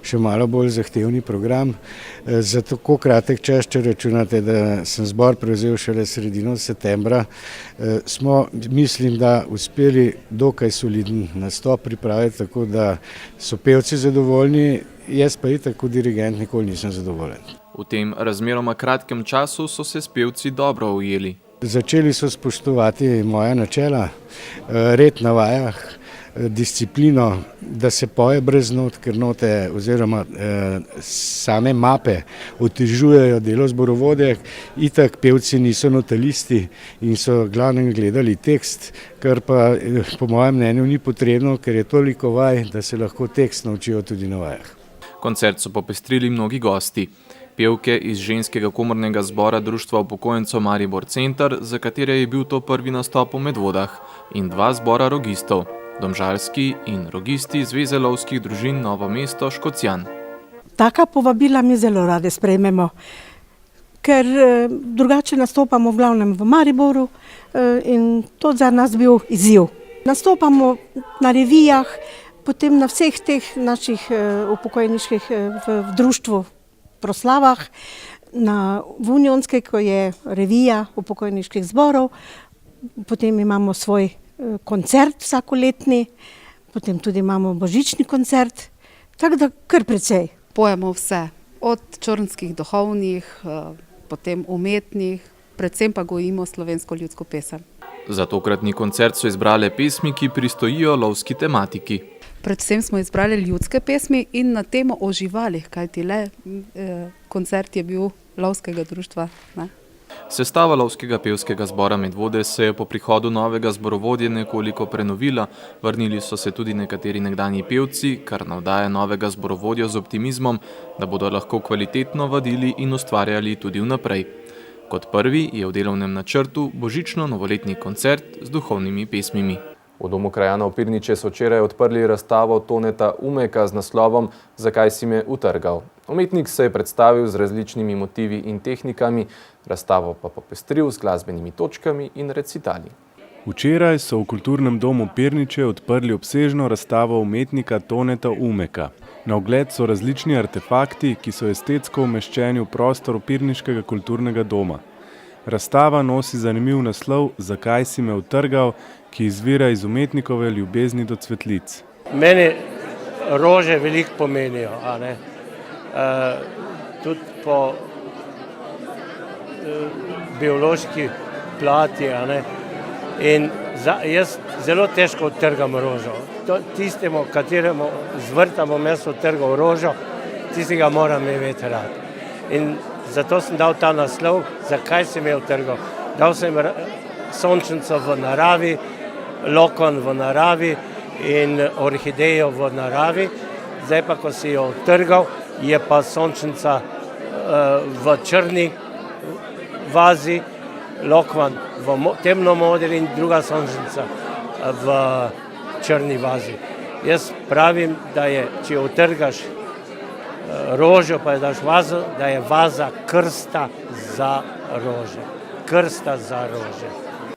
še malo bolj zahtevni program. Za tako kratek čas, če računate, da sem zbor prevzel šele sredino septembra, smo, mislim, da uspeli dokaj soliden nastop pripraviti, tako da so pevci zadovoljni, jaz pa itak kot dirigent nikoli nisem zadovoljen. V tem razmeroma kratkem času so se s pevci dobro ujeli. Začeli so spoštovati moja načela, red na vajah, disciplino, da se poje brez not, ker note oziroma same mape otežujejo delo zborovodja. Itak pevci niso notalisti in so glavnem gledali tekst, kar pa po mojem mnenju ni potrebno, ker je toliko vaj, da se lahko tekst naučijo tudi na vajah. Koncert so popestrili mnogi gosti. Pevke iz ženskega komornega zbora Društva upokojencev Maribor Center, za katere je bil to prvi nastop v Medvodah, in 2 zbora rogistov, domžalski in rogisti Zveze lovskih družin Novo mesto Škocjan. Taka povabila mi zelo rade sprejmemo, ker drugače nastopamo v glavnem v Mariboru in to za nas bil izziv. Nastopamo na revijah, potem na vseh teh naših upokojeniških v društvu proslavah, v Unionske, ko je revija upokojeniških zborov, potem imamo svoj koncert vsakoletni, potem tudi imamo božični koncert, tako da kar precej. Pojemo vse, od črnskih duhovnih, potem umetnih, predvsem pa gojimo slovensko ljudsko pesem. Za tokratni koncert so izbrale pesmi, ki pristojijo lovski tematiki. Predvsem smo izbrali ljudske pesmi in na temo o živalih, kajti le koncert je bil lovskega društva. Sestava lovskega pevskega zbora Medvode se je po prihodu novega zborovodje nekoliko prenovila, vrnili so se tudi nekateri nekdanji pevci, kar navdaja novega zborovodja z optimizmom, da bodo lahko kvalitetno vadili in ustvarjali tudi vnaprej. Kot prvi je v delovnem načrtu božično-novoletni koncert z duhovnimi pesmimi. V Domu krajanov Pirniče so včeraj odprli razstavo Toneta Umeka z naslovom Zakaj si me utrgal. Umetnik se je predstavil z različnimi motivi in tehnikami, razstavo pa popestril z glasbenimi točkami in recitali. Včeraj so v Kulturnem domu Pirniče odprli obsežno razstavo umetnika Toneta Umeka. Na ogled so različni artefakti, ki so estetsko umeščeni v prostor Pirniškega kulturnega doma. Razstava nosi zanimiv naslov Zakaj si me utrgal, ki izvira iz umetnikove ljubezni do cvetlic. Meni rože veliko pomenijo, a ne? Tudi po biološki plati, a ne? In jaz zelo težko odtrgam rožo. Tistemu, kateremu zvrtamo meso odtrgal rožo, tistega moram imeti rad. In zato sem dal ta naslov, zakaj sem jo odtrgal. Dal sem sončnico v naravi, lokon v naravi in orhidejo v naravi. Zdaj pa, ko si jo odtrgal, je pa sončnica v črni vazi, lokvan v temnomodri in druga sončnica v črni vazi. Jaz pravim, da je, če utrgaš rožo, pa je daš vazo, da je vaza krsta za rože. Krsta za rože.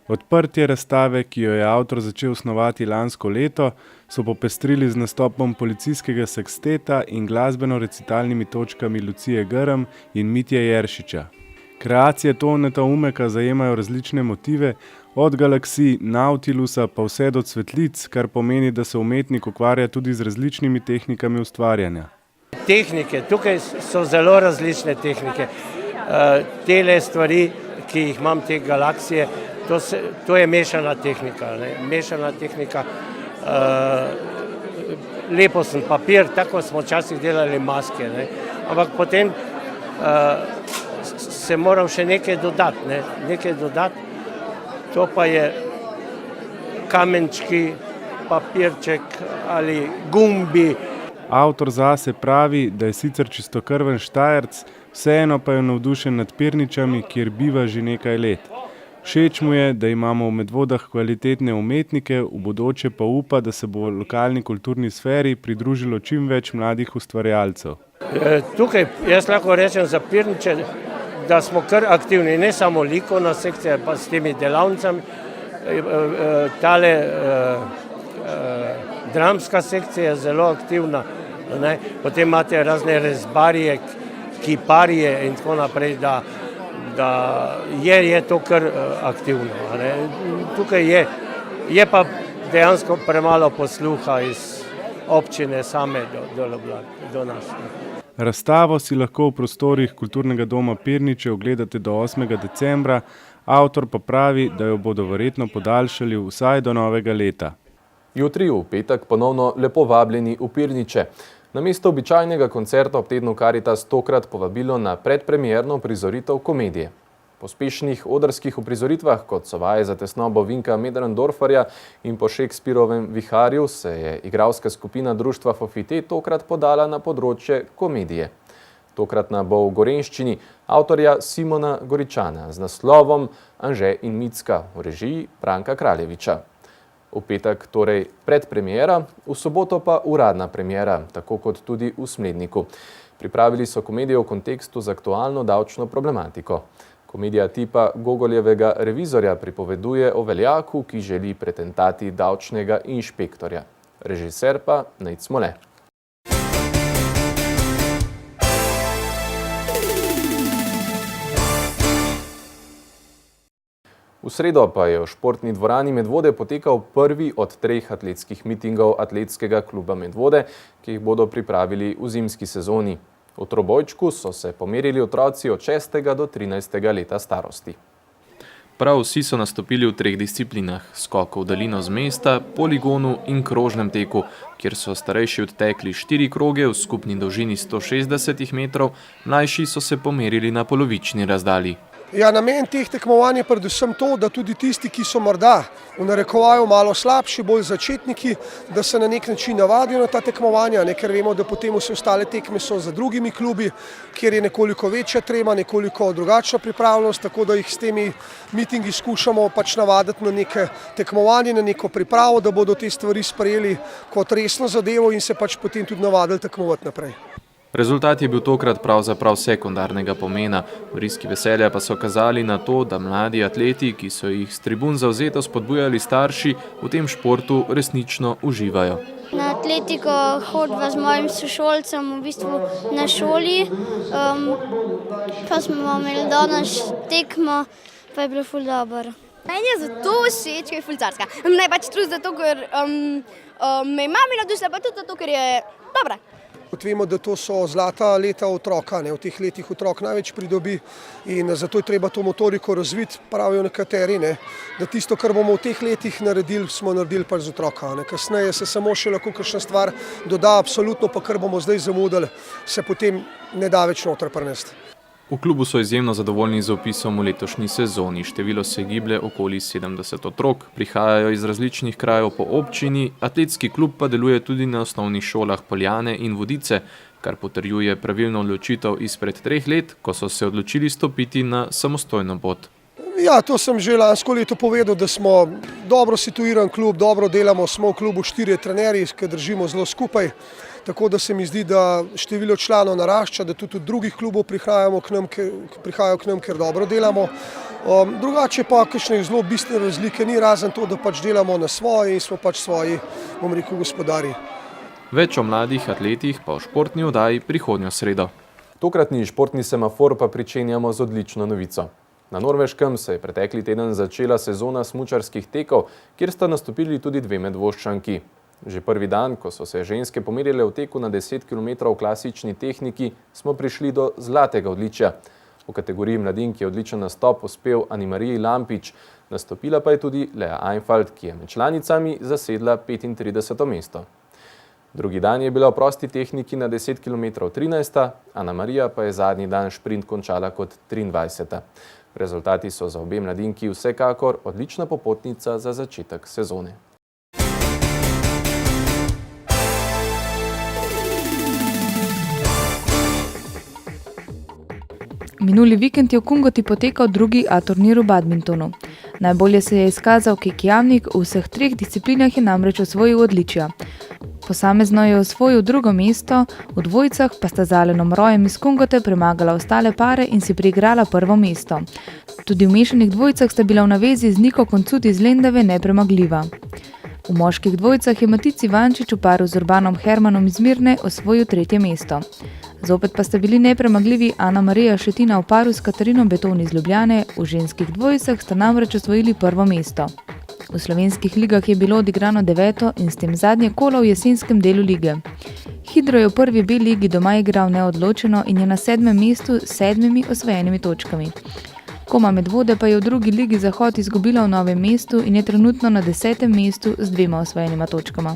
Odprtje razstave, ki jo je avtor začel snovati lansko leto, so popestrili z nastopom policijskega seksteta in glasbeno-recitalnimi točkami Lucije Grm in Mitje Jeršiča. Kreacije Toneta Umeka zajemajo različne motive, od galaksij, Nautilusa pa vse do cvetlic, kar pomeni, da se umetnik ukvarja tudi z različnimi tehnikami ustvarjanja. Tehnike, tukaj so zelo različne tehnike. Tele stvari, ki jih imam, te galaksije, to je mešana tehnika. Ne? Mešana tehnika. Lepo sem papir, tako smo včasih delali maske. Ne? Ampak potem se moram še nekaj dodati. Ne? Nekaj dodati. To pa je kamenčki, papirček ali gumbi. Avtor zase pravi, da je sicer čistokrven Štajerc, vseeno pa je navdušen nad Pirničami, kjer biva že nekaj let. Všeč mu je, da imamo v Medvodah kvalitetne umetnike, v bodoče pa upa, da se bo v lokalni kulturni sferi pridružilo čim več mladih ustvarjalcev. Tukaj jaz lahko rečem za Pirniče, da smo kar aktivni, ne samo likovna sekcija, pa s temi delavnicami. Tale dramska sekcija je zelo aktivna. Ne? Potem imate razne rezbarije, kiparije in tako naprej, da je to kar aktivno. Ne? Tukaj je pa dejansko premalo posluha iz občine same do nas. Razstavo si lahko v prostorih Kulturnega doma Pirniče ogledate do 8. decembra, avtor pa pravi, da jo bodo verjetno podaljšali vsaj do novega leta. Jutri v petek ponovno lepo vabljeni v Pirniče. Namesto običajnega koncerta ob tednu Karitas tokrat povabilo na predpremierno prizoritev komedije. Po uspešnih odrskih uprizoritvah, kot so Vaje za tesnobo Vinka Mödrndorferja in po Shakespearovem Viharju, se je igralska skupina društva Fofite tokrat podala na področje komedije. Tokratna bo v gorenjščini avtorja Simona Goričana z naslovom Anže in Micka v režiji Branka Kraljeviča. V petek torej predpremiera, v soboto pa uradna premiera, tako kot tudi v Smledniku. Pripravili so komedijo v kontekstu z aktualno davčno problematiko. Komedija tipa Gogoljevega revizorja pripoveduje o veljaku, ki želi pretentati davčnega inšpektorja. Režiser pa Nejc Smole. V sredo pa je v športni dvorani Medvode potekal prvi od 3 atletskih mitingov Atletskega kluba Medvode, ki jih bodo pripravili v zimski sezoni. V trobojčku so se pomerili otroci od 6. do 13. leta starosti. Prav vsi so nastopili v 3 disciplinah, skoku v daljino z mesta, poligonu in krožnem teku, kjer so starejši odtekli 4 kroge v skupni dolžini 160 metrov, mlajši so se pomerili na polovični razdalji. Ja, namen teh tekmovanj je predvsem to, da tudi tisti, ki so morda v narekovaju malo slabši, bolj začetniki, da se na nek način navadijo na ta tekmovanja, ne, ker vemo, da potem vse ostale tekme so za drugimi klubi, kjer je nekoliko večja trema, nekoliko drugačna pripravljenost, tako da jih s temi mitingi skušamo pač navaditi na neke tekmovanje, na neko pripravo, da bodo te stvari sprejeli kot resno zadevo in se pač potem tudi navadili tekmovati naprej. Rezultat je bil tokrat pravzaprav sekundarnega pomena. Vriski veselja pa so kazali na to, da mladi atleti, ki so jih s tribun zavzeto spodbujali starši, v tem športu resnično uživajo. Na atletiko hodila z mojim sošolcem v bistvu na šoli. Pa smo imeli danes tekmo, pa je bilo ful dobro. Meni je zato všeč, ker je ful carska. Ne pač trud zato, ker me je mama navdušila, pa tudi zato, ker je dobra. Kot vemo, da to so zlata leta otroka, v teh letih otrok največ pridobi in zato je treba to motoriko razviti, pravijo nekateri, da tisto, kar bomo v teh letih naredili, smo naredili pač z otroka. Kasneje se samo še lahko kakšna stvar doda, absolutno pa kar bomo zdaj zamudili, se potem ne da več noter prinesti. V klubu so izjemno zadovoljni z opisom v letošnji sezoni. Število se giblje okoli 70 otrok, prihajajo iz različnih krajev po občini, atletski klub pa deluje tudi na osnovnih šolah Poljane in Vodice, kar potrjuje pravilno odločitev izpred 3 let, ko so se odločili stopiti na samostojno pot. Ja, to sem že lansko leto povedal, da smo dobro situiran klub, dobro delamo, smo v klubu 4 trenerji, ki držimo zelo skupaj. Tako da se mi zdi, da število članov narašča, da tudi od drugih klubov prihajajo k nam, ker dobro delamo. Drugače pa kakšne zelo bistvene razlike ni, razen to, da pač delamo na svoje in smo pač svoji, bom rekel, gospodarji. Več o mladih atletih pa v športni oddaji prihodnjo sredo. Tokratni športni semafor pa pričenjamo z odlično novico. Na Norveškem se je pretekli teden začela sezona smučarskih tekov, kjer sta nastopili tudi 2 Medvoščanki. Že prvi dan, ko so se ženske pomerile v teku na 10 km v klasični tehniki, smo prišli do zlatega odličja. V kategoriji mladink je odličen nastop uspel Ani-Mariji Lampič, nastopila pa je tudi Lea Einfalt, ki je med članicami zasedla 35. mesto. Drugi dan je bila v prosti tehniki na 10 km 13. Ana-Marija pa je zadnji dan šprint končala kot 23. Rezultati so za obe mladinki vsekakor odlična popotnica za začetek sezone. Minuli vikend je v Kungoti potekal drugi A-turnir v badmintonu. Najbolje se je izkazal Kek Jamnik, v vseh 3 disciplinah je namreč osvojil odličja. Posamezno je osvojil 2. mesto, v dvojicah pa sta z Alenom Rojem iz Kungote premagala ostale pare in si priigrala 1. mesto. Tudi v mešanih dvojicah sta bila v navezi z Niko Koncut iz Lendave nepremagljiva. V moških dvojicah je Matic Ivančič v paru z Urbanom Hermanom iz Mirne osvojil 3. mesto. Zopet pa sta bili nepremagljivi Ana-Marija Šetina v paru s Katarino Beton iz Ljubljane, v ženskih dvojicah sta namreč osvojili 1. mesto. V slovenskih ligah je bilo odigrano 9. in s tem zadnje kolo v jesenskem delu lige. Hidro je v prvi B ligi doma igral neodločeno in je na 7. mestu s 7 osvojenimi točkami. Koma Medvode pa je v drugi ligi Zahod izgubila v Novem mestu in je trenutno na 10. mestu z 2 osvojenima točkama.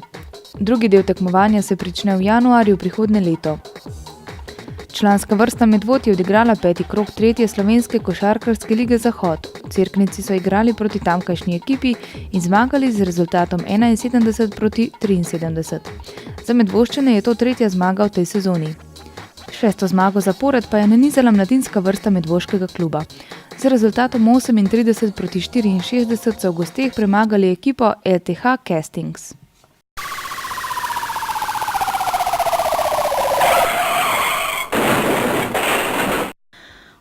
Drugi del tekmovanja se prične v januarju prihodnje leto. Članska vrsta Medvod je odigrala 5. krog 3. slovenske košarkarske lige Zahod. Cerknici so igrali proti tamkajšnji ekipi in zmagali z rezultatom 71-73. Za Medvoščane je to 3. zmaga v tej sezoni. 6. zmago zapored pa je nanizala mladinska vrsta medvoškega kluba. Z rezultatom 38-64 so v gosteh premagali ekipo LTH Castings.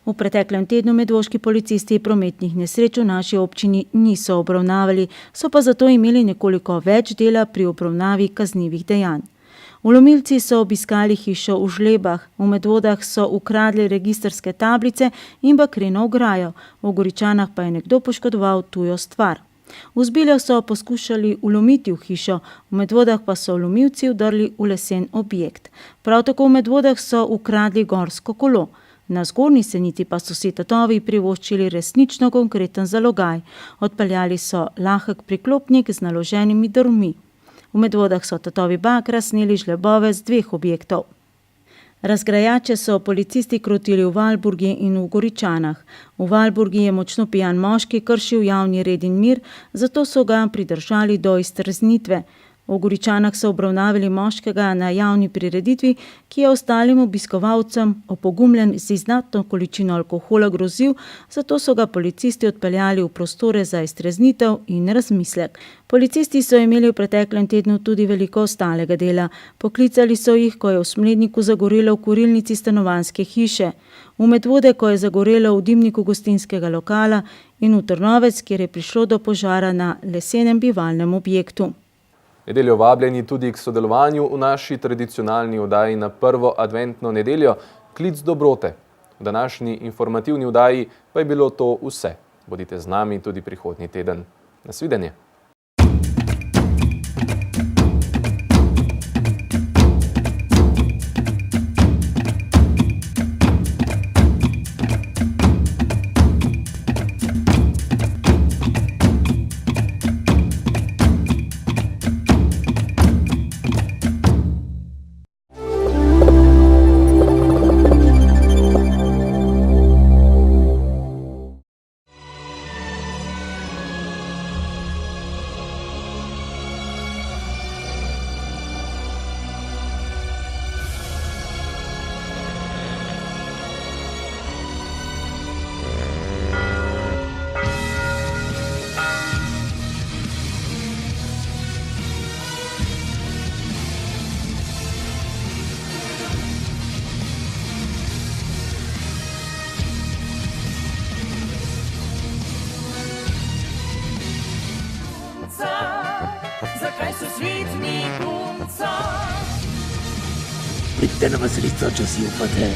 V preteklem tednu medvoški policisti prometnih nesreč v naši občini niso obravnavali, so pa zato imeli nekoliko več dela pri obravnavi kaznivih dejanj. Vlomilci so obiskali hišo v Žlebah, v Medvodah so ukradli registrske tablice in bakreno ograjo, v Goričanah pa je nekdo poškodoval tujo stvar. V Zbiljah so poskušali vlomiti v hišo, v Medvodah pa so vlomilci vdrli v lesen objekt. Prav tako v Medvodah so ukradli gorsko kolo. Na Zgornji Senici pa so si tatovi privoščili resnično konkreten zalogaj. Odpeljali so lahek priklopnik z naloženimi drvmi. V Medvodah so tatovi bakra sneli žlebove z 2 objektov. Razgrajače so policisti krotili v Valburgi in v Goričanah. V Valburgi je močno pijan moški kršil javni red in mir, zato so ga pridržali do iztrznitve. V Goričanah so obravnavali moškega na javni prireditvi, ki je ostalim obiskovalcem opogumljen z znatno količino alkohola grozil, zato so ga policisti odpeljali v prostore za iztreznitev in razmislek. Policisti so imeli v preteklem tednu tudi veliko ostalega dela. Poklicali so jih, ko je v Smledniku zagorelo v kurilnici stanovanjske hiše, v Medvode, ko je zagorelo v dimniku gostinskega lokala in v Trnovec, kjer je prišlo do požara na lesenem bivalnem objektu. Nedeljo vabljeni tudi k sodelovanju v naši tradicionalni oddaji na prvo adventno nedeljo Klic dobrote. V današnji informativni oddaji pa je bilo to vse. Bodite z nami tudi prihodnji teden. Nasvidenje. Zakaj so svetni punca? Pridite na veselico, če si upate.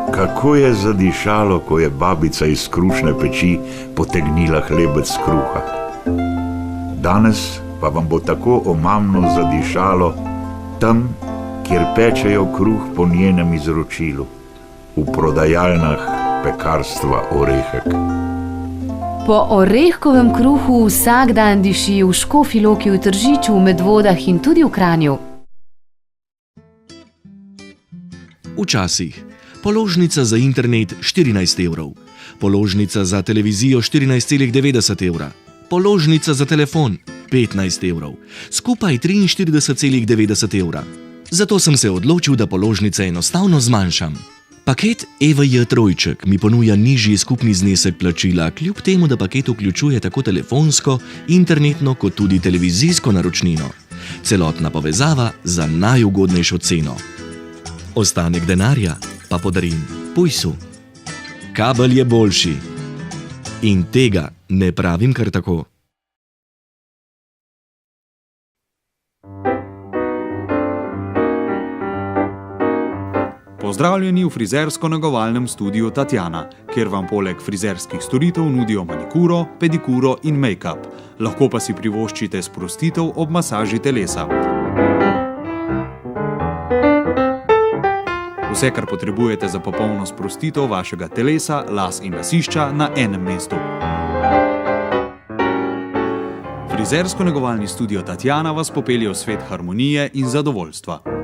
Kako je zadišalo, ko je babica iz krušne peči potegnila hlebec kruha. Danes pa vam bo tako omamno zadišalo tam, kjer pečejo kruh po njenem izročilu, v prodajalnah pekarstva Orehek. Po orehkovem kruhu vsak dan diši v Škofji Loki, v Tržiču, v Medvodah in tudi v Kranju. Včasih. Položnica za internet 14 evrov, položnica za televizijo 14,90 evra, položnica za telefon 15 evrov, skupaj 43,90 evra. Zato sem se odločil, da položnice enostavno zmanjšam. Paket EVJ Trojček mi ponuja nižji skupni znesek plačila, kljub temu, da paket vključuje tako telefonsko, internetno kot tudi televizijsko naročnino. Celotna povezava za najugodnejšo ceno. Ostanek denarja pa podarim Pujsu. Kabel je boljši. In tega ne pravim kar tako. Pozdravljeni v frizersko-negovalnem studiu Tatjana, kjer vam poleg frizerskih storitev nudijo manikuro, pedikuro in make-up. Lahko pa si privoščite sprostitev ob masaži telesa. Vse, kar potrebujete za popolno sprostitev vašega telesa, las in lasišča na enem mestu. Frizersko-negovalni studio Tatjana vas popelje v svet harmonije in zadovoljstva.